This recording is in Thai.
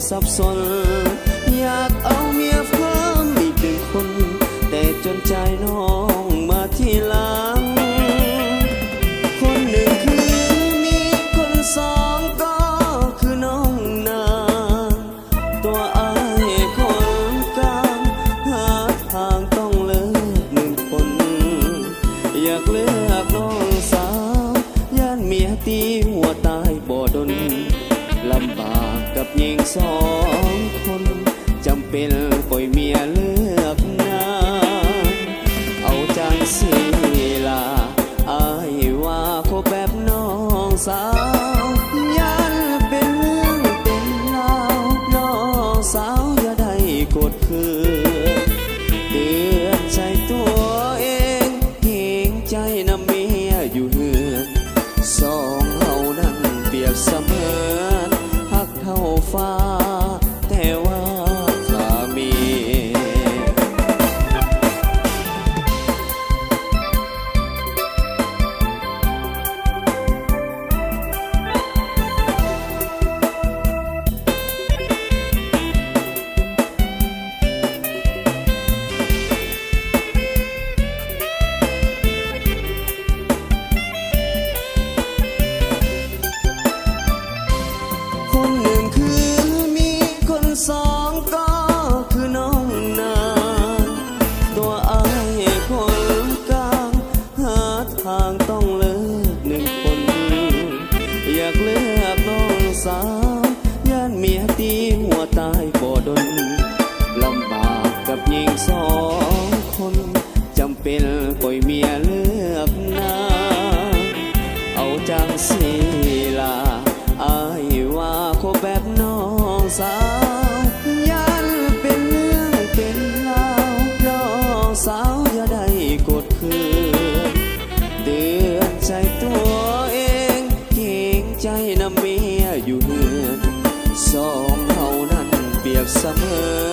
สับสนอยากเอาเมียเพิ่มอีกหนึ่งคนแต่จนใจน้องมาทีหลังคนหนึ่งคือมีคนสองก็คือน้องนาตัวอ้ายคนกลางหาทางต้องเลิกหนึ่งคนอยากเลือกน้องสาวย่านเมียตีหัวตายบ่ดนลำบากกับหญิงสองคนจำเป็นปล่อยเมียเลือกนาเอาจังสิลาอายว่าคบแบบน้องสาวยันเป็นเรื่องเป็นราวน้องสาวอย่าได้กดขืนเตือนใจตัวเองเกรงใจน้ำเมียอยู่เหือนสองเฮานั้นเปรียบเสมือนหักเท่าฟ้าแต่ว่าข้ามีคนหนึ่งคือมีคนสองก็คือน้องนาตัวอ้ายคนกลางหาทางต้องเลิกหนึ่งคนอยากเลือกน้องสาวย่านเมียตีหัวตายบ่ดนลำบากกับหญิงสองคนจำเป็นปล่อยเมียเลือกนาเอาจังสิลาอายว่าคบแบบน้องสาวยันเป็นเรื่องเป็นราวน้องสาวอย่าได้กดขืนเตือนใจตัวเองเกรงใจน้ำเมียอยู่เหือนสองเฮานั้นเปรียบเสมือน